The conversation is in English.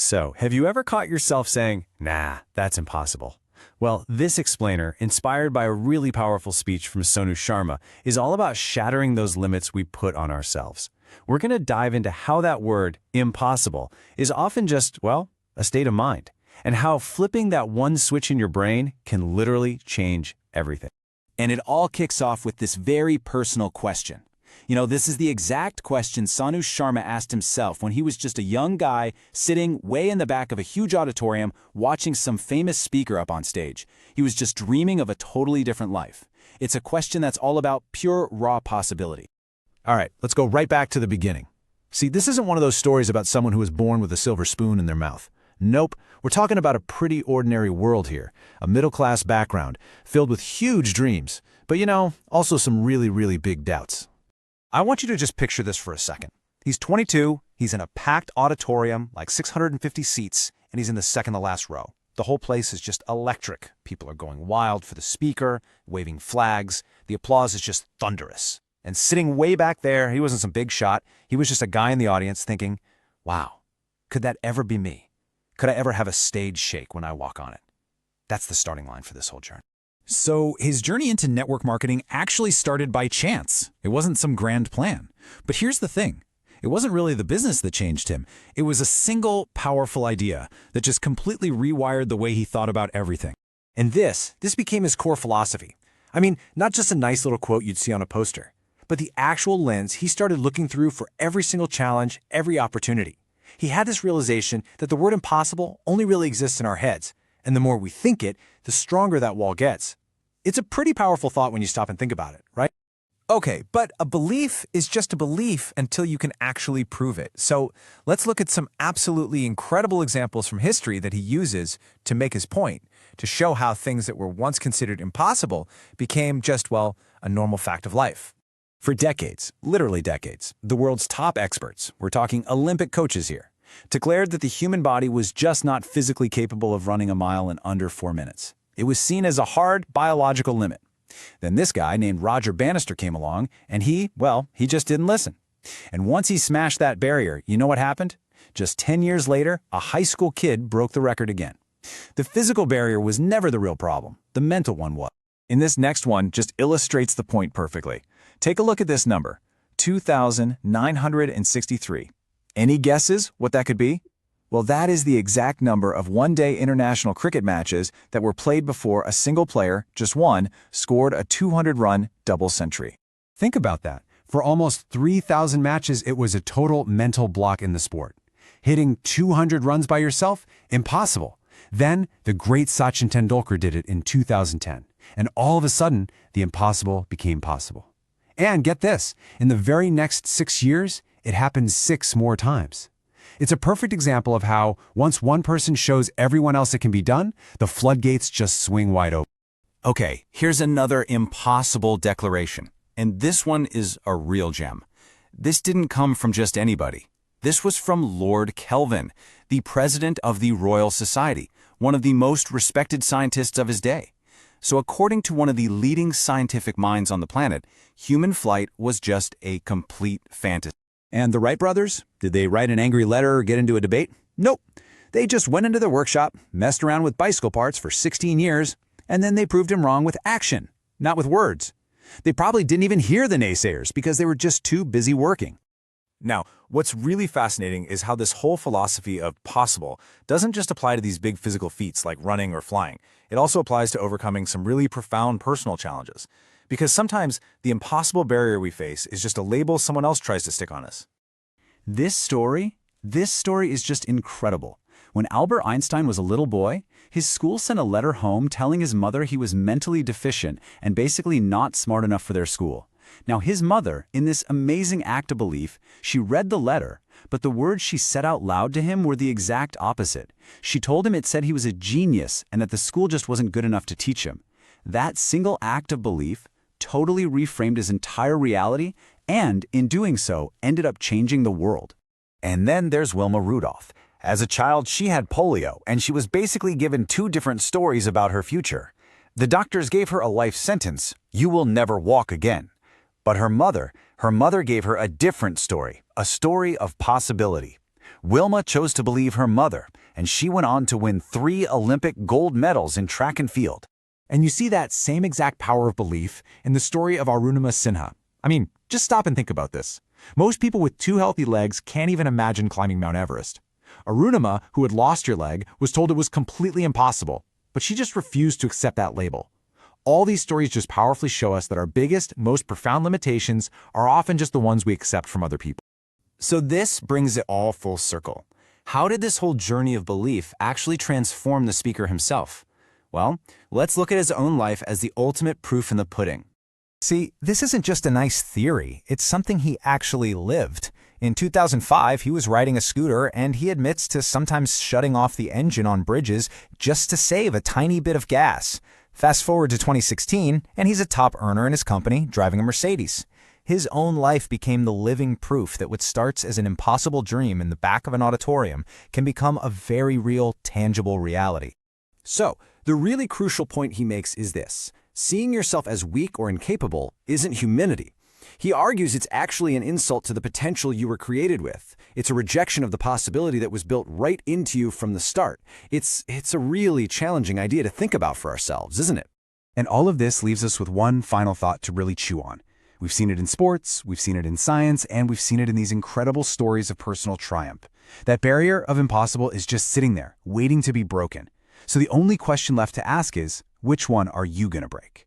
So, have you ever caught yourself saying, nah, that's impossible? Well, this explainer, inspired by a really powerful speech from Sonu Sharma, is all about shattering those limits we put on ourselves. We're going to dive into how that word, impossible, is often just, well, a state of mind, and how flipping that one switch in your brain can literally change everything. And it all kicks off with this very personal question. This is the exact question Sonu Sharma asked himself when he was just a young guy sitting way in the back of a huge auditorium watching some famous speaker up on stage. He was just dreaming of a totally different life. It's a question that's all about pure, raw possibility. All right, let's go right back to the beginning. See, this isn't one of those stories about someone who was born with a silver spoon in their mouth. Nope, we're talking about a pretty ordinary world here, a middle-class background, filled with huge dreams, but also some really, really big doubts. I want you to just picture this for a second. He's 22, he's in a packed auditorium, like 650 seats, and he's in the second-to-last row. The whole place is just electric. People are going wild for the speaker, waving flags. The applause is just thunderous. And sitting way back there, he wasn't some big shot. He was just a guy in the audience thinking, wow, could that ever be me? Could I ever have a stage shake when I walk on it? That's the starting line for this whole journey. So his journey into network marketing actually started by chance. It wasn't some grand plan. But here's the thing. It wasn't really the business that changed him. It was a single, powerful idea that just completely rewired the way he thought about everything. And this became his core philosophy. I mean, not just a nice little quote you'd see on a poster, but the actual lens he started looking through for every single challenge, every opportunity. He had this realization that the word impossible only really exists in our heads, and the more we think it, the stronger that wall gets. It's a pretty powerful thought when you stop and think about it, right? Okay, but a belief is just a belief until you can actually prove it. So let's look at some absolutely incredible examples from history that he uses to make his point, to show how things that were once considered impossible became just, well, a normal fact of life. For decades, literally decades, the world's top experts, we're talking Olympic coaches here, declared that the human body was just not physically capable of running a mile in under 4 minutes. It was seen as a hard biological limit. Then this guy named Roger Bannister came along, and he just didn't listen. And once he smashed that barrier, you know what happened? Just 10 years later, a high school kid broke the record again. The physical barrier was never the real problem. The mental one was. And this next one just illustrates the point perfectly. Take a look at this number, 2,963. Any guesses what that could be? Well, that is the exact number of one-day international cricket matches that were played before a single player, just one, scored a 200-run double century. Think about that. For almost 3,000 matches, it was a total mental block in the sport. Hitting 200 runs by yourself? Impossible. Then, the great Sachin Tendulkar did it in 2010. And all of a sudden, the impossible became possible. And get this, in the very next 6 years, it happened 6 more times. It's a perfect example of how, once one person shows everyone else it can be done, the floodgates just swing wide open. Okay, here's another impossible declaration. And this one is a real gem. This didn't come from just anybody. This was from Lord Kelvin, the president of the Royal Society, one of the most respected scientists of his day. So according to one of the leading scientific minds on the planet, human flight was just a complete fantasy. And the Wright brothers? Did they write an angry letter or get into a debate? Nope. They just went into their workshop, messed around with bicycle parts for 16 years, and then they proved him wrong with action, not with words. They probably didn't even hear the naysayers because they were just too busy working. Now, what's really fascinating is how this whole philosophy of possible doesn't just apply to these big physical feats like running or flying. It also applies to overcoming some really profound personal challenges. Because sometimes the impossible barrier we face is just a label someone else tries to stick on us. This story is just incredible. When Albert Einstein was a little boy, his school sent a letter home telling his mother he was mentally deficient and basically not smart enough for their school. Now his mother, in this amazing act of belief, she read the letter, but the words she said out loud to him were the exact opposite. She told him it said he was a genius and that the school just wasn't good enough to teach him. That single act of belief totally reframed his entire reality and, in doing so, ended up changing the world. And then there's Wilma Rudolph. As a child, she had polio, and she was basically given 2 different stories about her future. The doctors gave her a life sentence, "You will never walk again." But her mother gave her a different story, a story of possibility. Wilma chose to believe her mother, and she went on to win 3 Olympic gold medals in track and field. And you see that same exact power of belief in the story of Arunima Sinha. I mean, just stop and think about this. Most people with 2 healthy legs can't even imagine climbing Mount Everest. Arunima, who had lost her leg, was told it was completely impossible, but she just refused to accept that label. All these stories just powerfully show us that our biggest, most profound limitations are often just the ones we accept from other people. So this brings it all full circle. How did this whole journey of belief actually transform the speaker himself? Well, let's look at his own life as the ultimate proof in the pudding. See, this isn't just a nice theory, it's something he actually lived. In 2005, he was riding a scooter and he admits to sometimes shutting off the engine on bridges just to save a tiny bit of gas. Fast forward to 2016, and he's a top earner in his company, driving a Mercedes. His own life became the living proof that what starts as an impossible dream in the back of an auditorium can become a very real, tangible reality. So, the really crucial point he makes is this: seeing yourself as weak or incapable isn't humility. He argues it's actually an insult to the potential you were created with. It's a rejection of the possibility that was built right into you from the start. It's a really challenging idea to think about for ourselves, isn't it? And all of this leaves us with one final thought to really chew on. We've seen it in sports, we've seen it in science, and we've seen it in these incredible stories of personal triumph. That barrier of impossible is just sitting there, waiting to be broken. So the only question left to ask is, which one are you going to break?